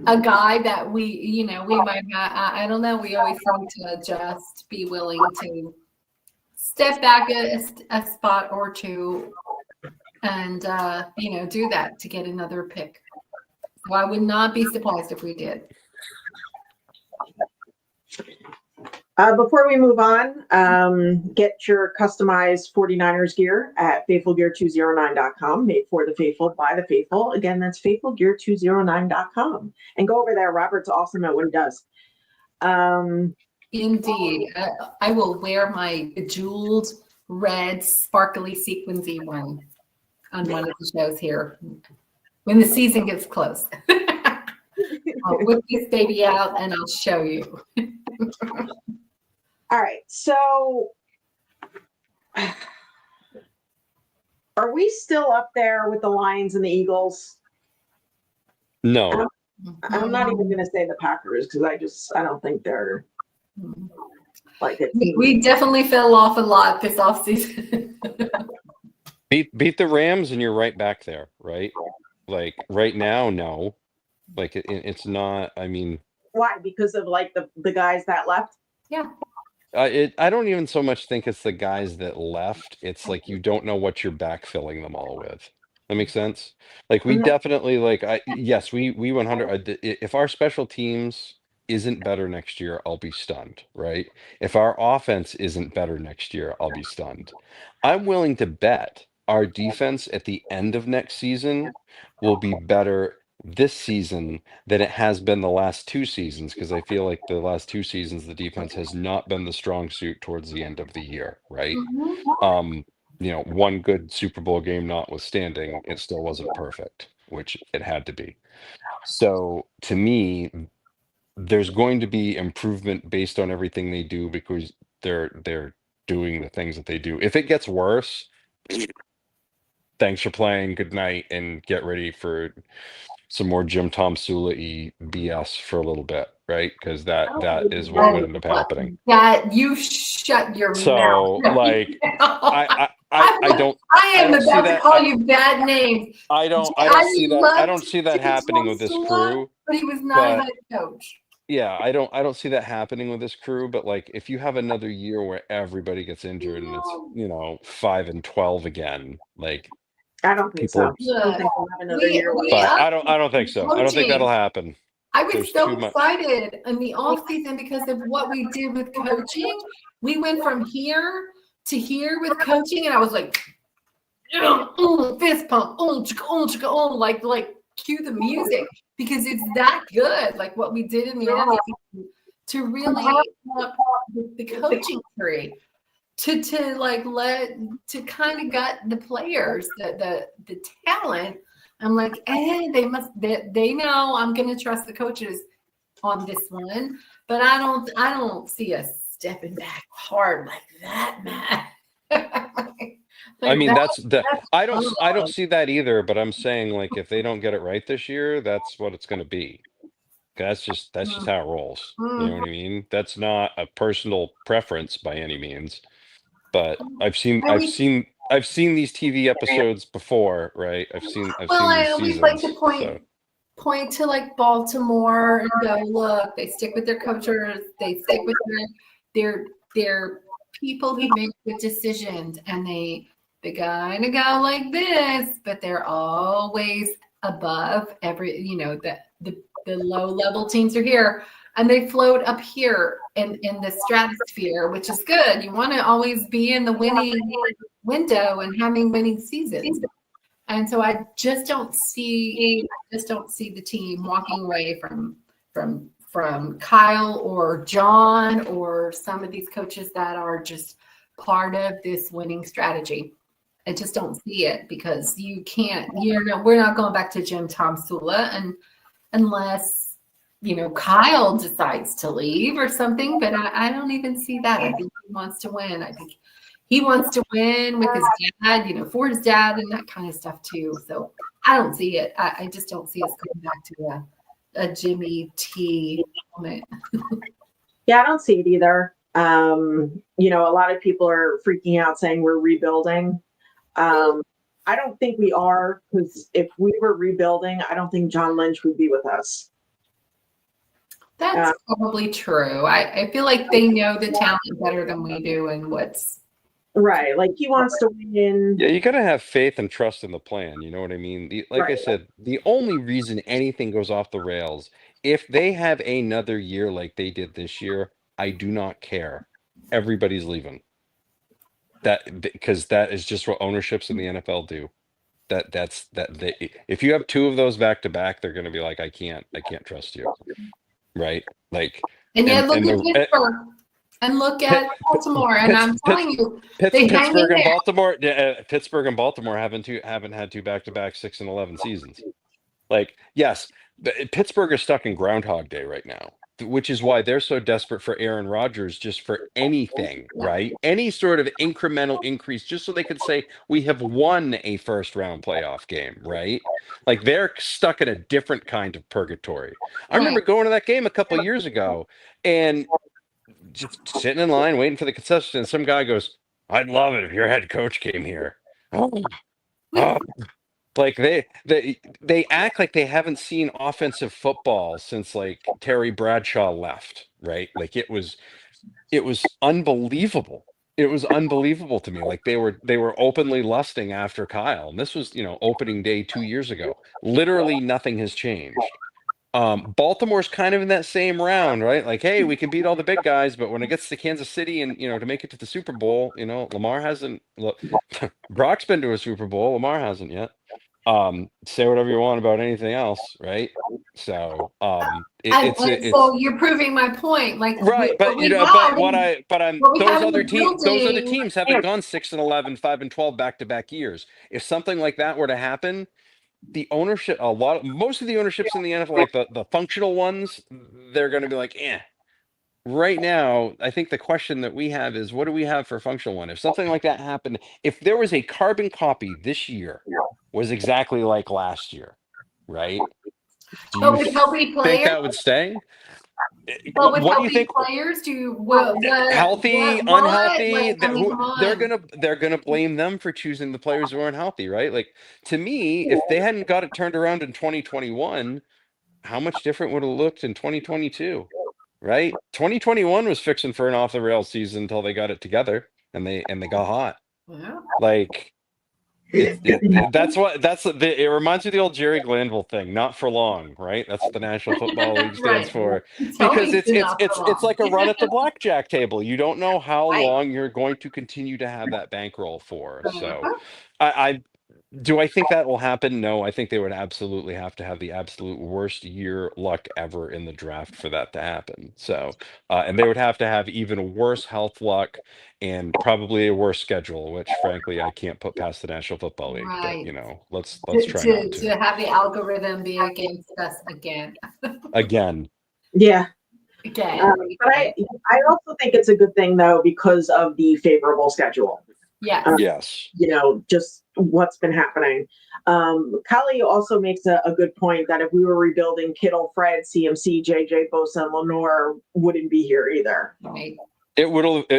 A guy that we might not, I don't know. We always seem to just be willing to step back a spot or 2 and, do that to get another pick. So I would not be surprised if we did. Before we move on, get your customized 49ers gear at faithfulgear209.com. Made for the faithful, by the faithful. Again, that's faithfulgear209.com. And go over there. Robert's awesome at what he does. Indeed. I will wear my jeweled red sparkly sequencey one on one of the shows here when the season gets close. I'll whip this baby out and I'll show you. All right, so are we still up there with the Lions and the Eagles? No. I'm not even going to say the Packers because I don't think they're like it. We definitely fell off a lot this offseason. Beat the Rams and you're right back there, right? Like right now, no. Like it's not. I mean, why? Because of like the guys that left? Yeah. I don't even so much think it's the guys that left. It's like you don't know what you're backfilling them all with. That makes sense. Like we Mhm. definitely like yes, we 100 if our special teams isn't better next year, I'll be stunned, right? If our offense isn't better next year, I'll be stunned. I'm willing to bet our defense at the end of next season will be better this season than it has been the last two seasons, because I feel like the last two seasons the defense has not been the strong suit towards the end of the year, right? Mhm. Um, one good Super Bowl game notwithstanding, it still wasn't perfect, which it had to be. So to me, there's going to be improvement based on everything they do because they're doing the things that they do. If it gets worse, thanks for playing, good night, and get ready for some more Jim Tom Sula-y BS for a little bit, right? Because that is what would end up happening. That you shut your So mouth. like I don't I am don't see about to that. call you bad names. I don't see that. I don't see that happening with this crew. But he was not But a head coach. yeah, I don't see that happening with this crew. But like, if you have another year where everybody gets injured and it's 5-12 again, like I don't think people. so. I don't think we'll have another year. like But that. I don't think so. I don't think that'll happen. I was There's so too much. excited in the off season because of what we did with coaching. We went from here to here with coaching, and I was like, fist pump, like cue the music because it's that good. Like what we did in the off season to really up the coaching tree. To kind of gut the players, the talent. I'm like, they know I'm gonna trust the coaches on this one, but I don't see us stepping back hard like that, man. I mean, I don't see that either, but I'm saying like if they don't get it right this year, that's what it's going to be. That's just how it rolls. You know what I mean? That's not a personal preference by any means, but I've seen these TV episodes before, right? I've seen these I always like to seasons. point to like Baltimore and go, look, they stick with their coaches, they stick with their people who make good decisions, and they kind of go like this, but they're always above every, the low level teams are here and they float up here in the stratosphere, which is good. You want to always be in the winning window and having winning seasons. And so I just don't see the team walking away from Kyle or John or some of these coaches that are just part of this winning strategy. I just don't see it because we're not going back to Jim Tom Sula unless Kyle decides to leave or something, but I don't even see that. I think he wants to win. I think he wants to win with his dad, for his dad and that kind of stuff too. So I don't see it. I just don't see us going back to a Jimmy T moment. Yeah, I don't see it either. A lot of people are freaking out saying we're rebuilding. I don't think we are, because if we were rebuilding, I don't think John Lynch would be with us. That's probably true. I feel like they know the talent better than we do and what's right. Like he wants to win. Yeah, you got to have faith and trust in the plan. You know what I mean? I said, the only reason anything goes off the rails, if they have another year like they did this year, I do not care. Everybody's leaving. Because that is just what ownerships in the NFL do. If you have two of those back to back, they're going to be like, I can't trust you, right? Like, and yet look at Pittsburgh and look at Baltimore, and I'm telling you, Pittsburgh and Baltimore haven't had two back to back 6-11 seasons. Like, yes, Pittsburgh is stuck in Groundhog Day right now, which is why they're so desperate for Aaron Rodgers, just for anything, right? Any sort of incremental increase, just so they could say, we have won a first round playoff game, right? Like they're stuck in a different kind of purgatory. I remember going to that game a couple of years ago and just sitting in line, waiting for the concession, and some guy goes, I'd love it if your head coach came here. Like they act like they haven't seen offensive football since like Terry Bradshaw left, right? Like it was unbelievable. it was unbelievable to me. Like they were openly lusting after Kyle, and this was, opening day 2 years ago. Literally nothing has changed. Baltimore's kind of in that same round, right? Like, hey, we can beat all the big guys, but when it gets to Kansas City and to make it to the Super Bowl, Lamar hasn't. Look, Brock's been to a Super Bowl. Lamar hasn't yet. Say whatever you want about anything else, right? So, it's so you're proving my point. Like, right, but we those have other in the teams, building. haven't gone 6-11, 5-12 back-to-back years. If something like that were to happen, the ownership, most of the ownerships in the NFL, like the functional ones, they're going to be like, eh. Right now, I think the question that we have is, what do we have for functional one? If something like that happened, if there was a carbon copy this year was exactly like last year, right? Do But you with healthy think players, that would stay? but with What do you healthy think? players, what, Healthy, what? unhealthy, Like, I mean, come they're gonna blame them for choosing the players who aren't healthy, right? Like, to me, if they hadn't got it turned around in 2021, how much different would it have looked in 2022? Right? 2021 was fixing for an off the rails season until they got it together and they got hot. Yeah. Like, it reminds me of the old Jerry Glanville thing, not for long, right? That's what the National Football League stands Right. for. Tell Because me it's like a run at the blackjack table. You don't know how Right. long you're going to continue to have that bankroll for. So Uh-huh. I do I think that will happen? No, I think they would absolutely have to have the absolute worst year luck ever in the draft for that to happen. So, and they would have to have even worse health luck and probably a worse schedule, which frankly I can't put past the National Football League. Right. But let's try not To have the algorithm be against us again. Again. Yeah. Again. But I also think it's a good thing though because of the favorable schedule. Yes. Yes. Just what's been happening. Kali also makes a good point that if we were rebuilding, Kittle, Fred, CMC, JJ, Bosa, and Lenore wouldn't be here either. Right. It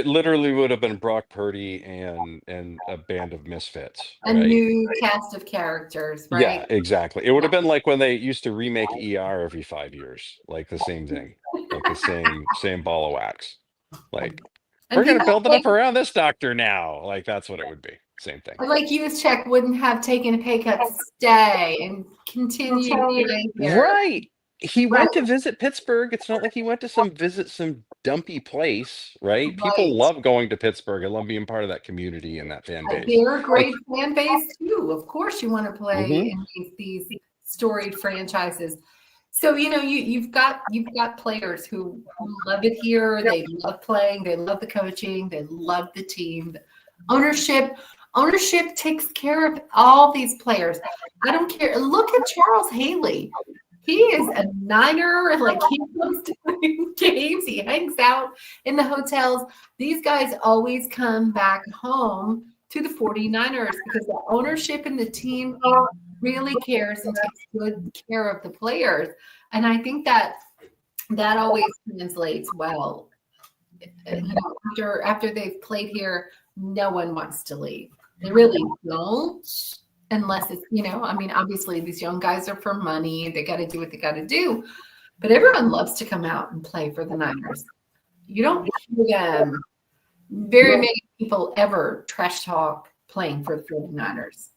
literally would have been Brock Purdy and a band of misfits. A new cast of characters, right? Yeah, exactly. It would have been like when they used to remake ER every 5 years, like the same thing, like the same ball of wax. Like, we're going to build it up around this doctor now. Like, that's what it would be. Same thing. Like Juszczyk wouldn't have taken a pay cut to stay and continue. Right. He went to visit Pittsburgh. It's not like he went to visit some dumpy place, right? People love going to Pittsburgh. I love being part of that community and that fan base. They're a great fan base too. Of course, you want to play in these storied franchises. So you've got players who love it here. They love playing. They love the coaching. They love the team. Ownership takes care of all these players. I don't care. Look at Charles Haley. He is a Niner. Like, he comes to games. He hangs out in the hotels. These guys always come back home to the 49ers because the ownership and the team really cares and takes good care of the players. And I think that always translates well. After they've played here, no one wants to leave. They really don't, unless it's, obviously these young guys are for money. They got to do what they got to do. But everyone loves to come out and play for the Niners. You don't hear very many people ever trash talk playing for the 49ers.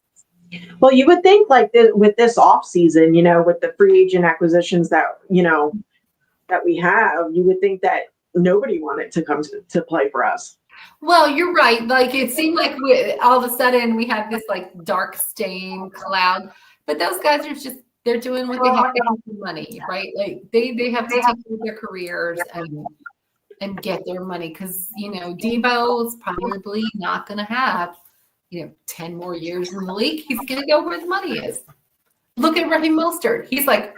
Well, you would think like with this off season, with the free agent acquisitions that we have, you would think that nobody wanted to come to play for us. Well, you're right. Like, it seemed like all of a sudden we had this like dark stain cloud, but those guys are they're doing what they have to do for money, right? Like they have to take care of their careers and get their money because Debo's probably not going to have 10 more years in the league. He's going to go where the money is. Look at Raheem Mostert. He's like,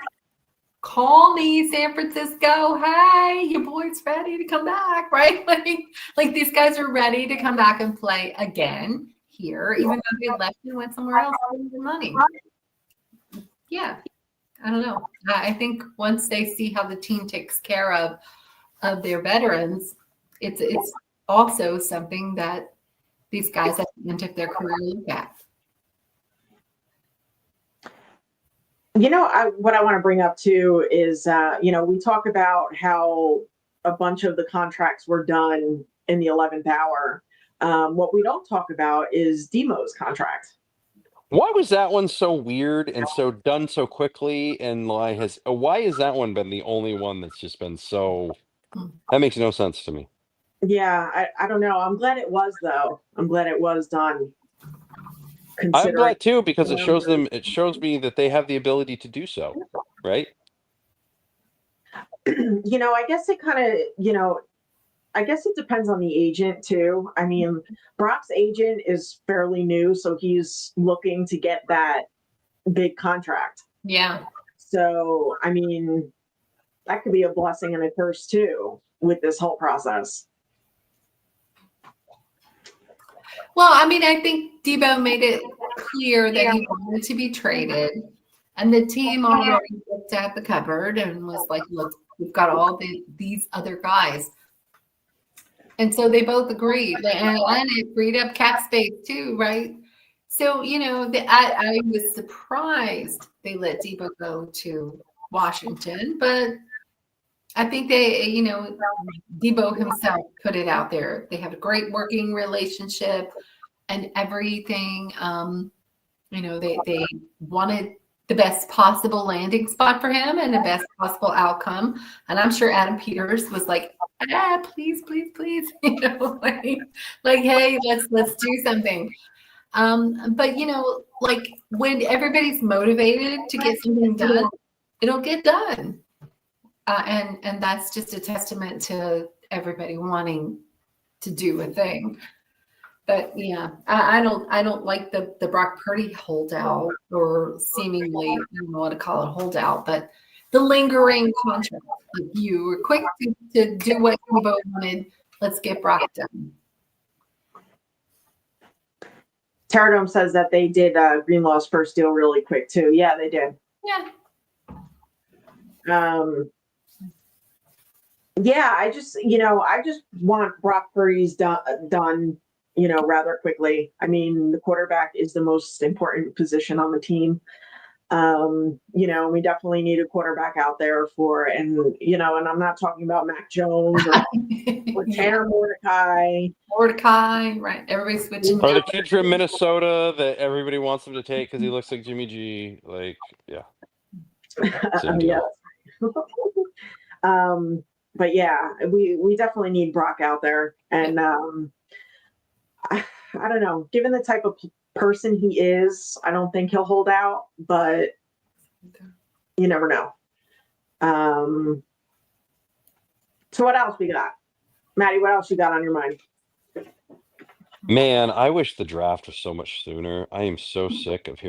call me, San Francisco. Hey, your boy's ready to come back, right? Like these guys are ready to come back and play again here, even though they left and went somewhere else for the money. Yeah, I don't know. I think once they see how the team takes care of their veterans, it's also something that these guys at the end of their career look at. What I want to bring up too is, we talk about how a bunch of the contracts were done in the 11th hour. What we don't talk about is Demo's contract. Why was that one so weird and so done so quickly? And why has that one been the only one that's just been so? That makes no sense to me. Yeah, I don't know. I'm glad it was though. I'm glad it was done. I'm Considering, glad too because it shows them. It shows me that they have the ability to do so, right? I guess it kind of, I guess it depends on the agent too. I mean, Brock's agent is fairly new, so he's looking to get that big contract. Yeah. So, I mean, that could be a blessing and a curse too with this whole process. Well, I mean, I think Debo made it clear that he wanted to be traded, and the team already looked at the cupboard and was like, "Look, we've got all these other guys," and so they both agreed, and it freed up cap space too, right? So I was surprised they let Debo go to Washington, but I think Debo himself put it out there. They have a great working relationship and everything. They wanted the best possible landing spot for him and the best possible outcome. And I'm sure Adam Peters was like, please, please, please, like, hey, let's do something. But like when everybody's motivated to get something done, it'll get done. And that's just a testament to everybody wanting to do a thing. But yeah, I don't like the Brock Purdy holdout, or seemingly, I don't know what to call it, holdout, but the lingering contract. Like, you were quick to do what you both wanted. Let's get Brock done. Terradome says that they did Greenlaw's first deal really quick too. Yeah, they did. Yeah. Yeah, I just want Brock Purdy's done, rather quickly. I mean, the quarterback is the most important position on the team. We definitely need a quarterback out there and I'm not talking about Mac Jones or Tanner Mordecai. Mordecai, right? Everybody's switching. Or the kid from Minnesota that everybody wants him to take because he looks like Jimmy G. Like, yeah. Same deal. But yeah, we definitely need Brock out there. And I don't know, given the type of person he is, I don't think he'll hold out, but you never know. So what else we got? Maddie, what else you got on your mind? Man, I wish the draft was so much sooner. I am so sick of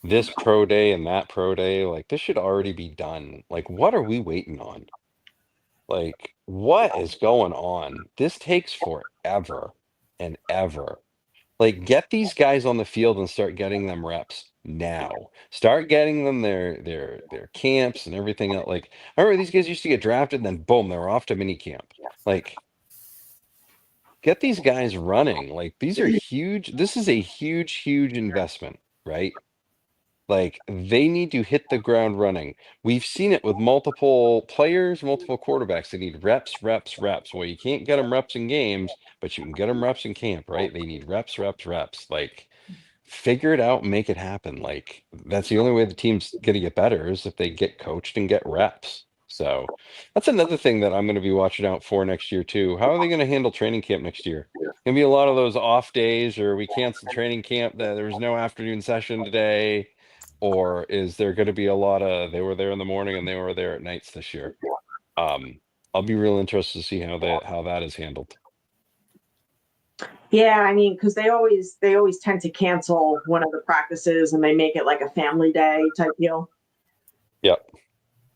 this pro day and that pro day. Like, this should already be done. Like, what are we waiting on? Like, what is going on? This takes forever and ever. Like, get these guys on the field and start getting them reps now. Start getting them their camps and everything else. Like, I remember these guys used to get drafted, and then boom, they were off to mini camp. Like, get these guys running. Like, these are huge. This is a huge, huge investment, right? Like, they need to hit the ground running. We've seen it with multiple players, multiple quarterbacks. They need reps, reps, reps. Well, you can't get them reps in games, but you can get them reps in camp, right? They need reps, reps, reps. Like, figure it out and make it happen. Like, that's the only way the team's going to get better is if they get coached and get reps. So that's another thing that I'm going to be watching out for next year too. How are they going to handle training camp next year? Going to be a lot of those off days, or we canceled training camp. There was no afternoon session today. Or is there going to be a lot of they were there in the morning and they were there at nights this year? I'll be real interested to see how that is handled. Yeah, I mean, because they always tend to cancel one of the practices and they make it like a family day type deal. Yep.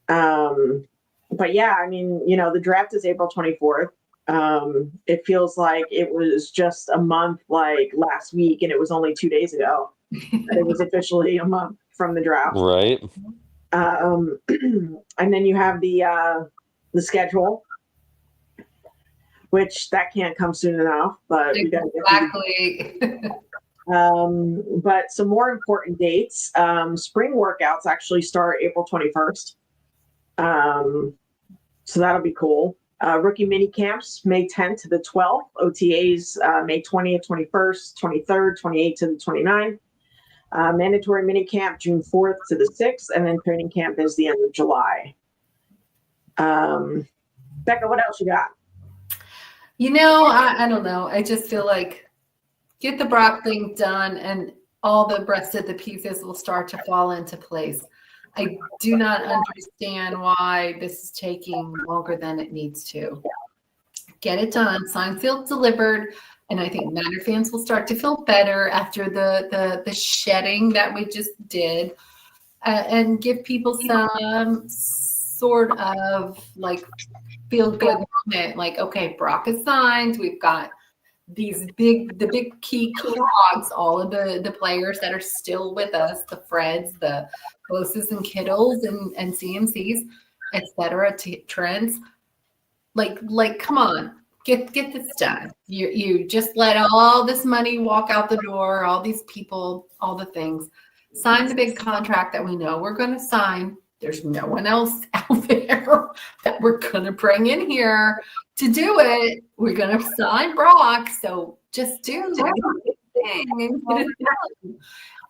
But yeah, I mean, the draft is April 24th. It feels like it was just a month, like last week, and it was only 2 days ago. And it was officially a month from the draft. Right. And then you have the schedule, which that can't come soon enough, but we got exactly. But some more important dates. Spring workouts actually start April 21st. So that'll be cool. Rookie mini camps, May 10th to the 12th. OTAs, May 20th, 21st, 23rd, 28th to the 29th. Mandatory mini camp, June 4th to the 6th. And then training camp is the end of July. Becca, what else you got? I don't know. I just feel like get the Brock thing done and all the rest of the pieces will start to fall into place. I do not understand why this is taking longer than it needs to. Get it done, signed, sealed, delivered, and I think Niner fans will start to feel better after the shedding that we just did, and give people some sort of like feel good moment. Like, okay, Brock is signed. We've got the big key cogs, all of the players that are still with us, the Freds, the Closes and Kittles and CMCs, etc. Trends. Like, come on, get this done. You just let all this money walk out the door, all these people, all the things. Sign the big contract that we know we're going to sign. There's no one else out there that we're going to bring in here to do it. We're going to sign Brock. So just do the thing and get it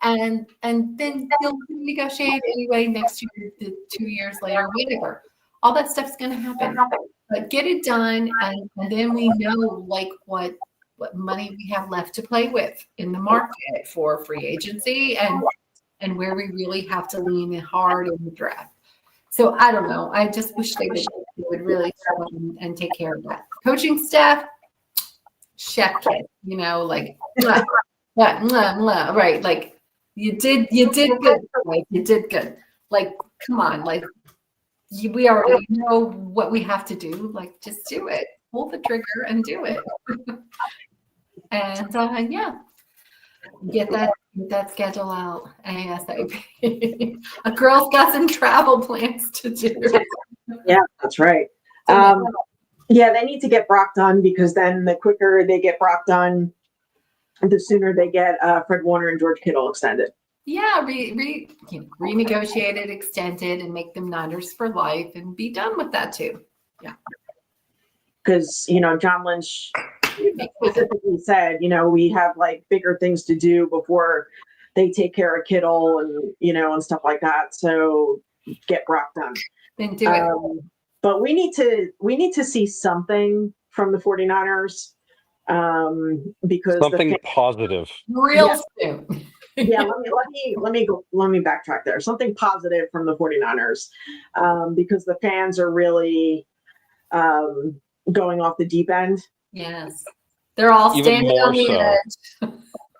done. And then you'll negotiate anyway next year, 2 years later, whatever. All that stuff's going to happen. But get it done, and then we know like what money we have left to play with in the market for free agency and where we really have to lean in hard in the draft. So I don't know. I just wish they would really step up and take care of that. Coaching staff, chef kiss, like mwah, mwah, mwah, mwah, right? Like you did good. Like you did good. Like come on, like we already know what we have to do. Like just do it. Pull the trigger and do it. And yeah. Get that schedule out ASAP. A girl's got some travel plans to do. Yeah, that's right. Yeah, they need to get Brock done because then the quicker they get Brock done, the sooner they get Fred Warner and George Kittle extended. Yeah, renegotiated, extended, and make them Niners for life and be done with that too. Yeah. Because, John Lynch specifically said, we have like bigger things to do before they take care of Kittle and, and stuff like that. So get Brock done. Then do it. But we need to see something from the 49ers because something positive. Real soon. Yeah, let me backtrack there. Something positive from the 49ers because the fans are really going off the deep end. Yes. They're all Even standing more on the so. edge.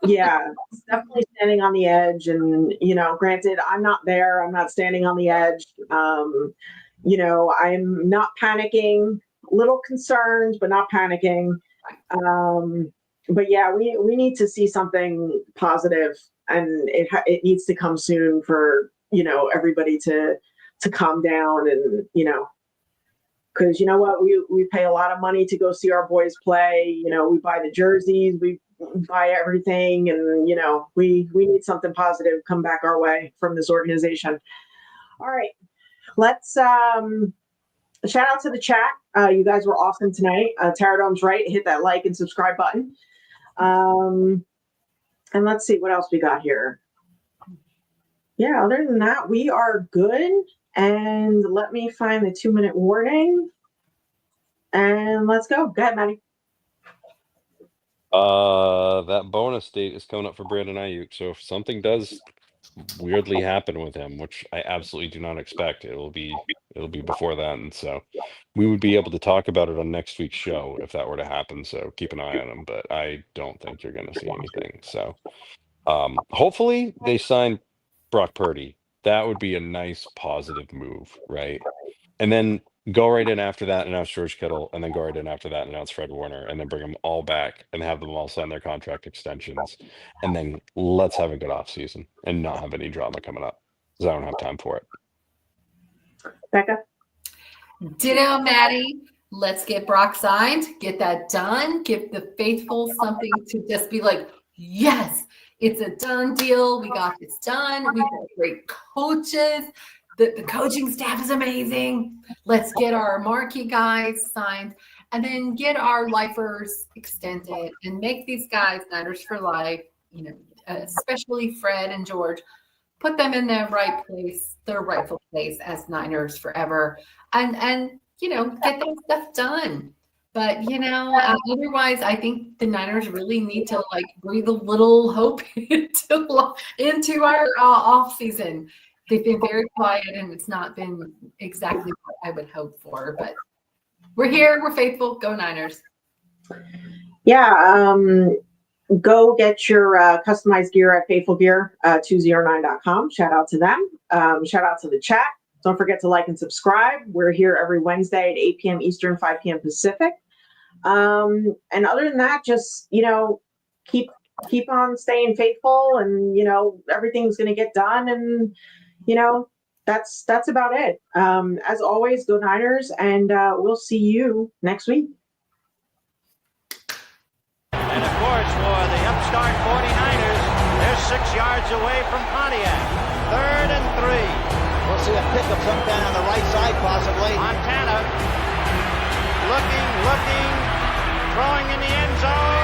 Yeah, definitely standing on the edge. And, granted, I'm not there. I'm not standing on the edge. I'm not panicking, a little concerned, but not panicking. But yeah, we need to see something positive, and it needs to come soon for, everybody to calm down and, because you know what, we pay a lot of money to go see our boys play. We buy the jerseys, we buy everything, and we need something positive come back our way from this organization. All right, let's shout out to the chat. You guys were awesome tonight. Terradome's right. Hit that like and subscribe button. And let's see what else we got here. Yeah, other than that, we are good. And let me find the 2-minute warning. And let's go. Go ahead, Maddie. That bonus date is coming up for Brandon Ayuk. So if something does weirdly happen with him, which I absolutely do not expect, it'll be before then. So we would be able to talk about it on next week's show if that were to happen. So keep an eye on him. But I don't think you're going to see anything. So hopefully they sign Brock Purdy. That would be a nice positive move, right? And then go right in after that and announce George Kittle, and then go right in after that and announce Fred Warner, and then bring them all back and have them all sign their contract extensions. And then let's have a good offseason and not have any drama coming up, because I don't have time for it. Becca? Ditto, Maddie. Let's get Brock signed, get that done, give the faithful something to just be like, yes, it's a done deal. We got this done. We've got great coaches. The coaching staff is amazing. Let's get our marquee guys signed and then get our lifers extended and make these guys Niners for life, you know, especially Fred and George, put them in their right place, their rightful place as Niners forever, and you know, get that stuff done. But you know, otherwise, I think the Niners really need to like breathe a little hope into our off season. They've been very quiet, and it's not been exactly what I would hope for. But we're here. We're faithful. Go Niners. Yeah. Go get your customized gear at faithfulgear209.com. Shout out to them. Shout out to the chat. Don't forget to like and subscribe. We're here every Wednesday at 8 p.m. Eastern, 5 p.m. Pacific. And other than that, just, you know, keep on staying faithful, and, you know, everything's going to get done. And, you know, that's about it. As always, go Niners, and we'll see you next week. And of course, for the upstart 49ers, they're 6 yards away from Pontiac. 3rd and 3. We'll see a pickup sometime on the right side, possibly. Montana looking, throwing in the end zone.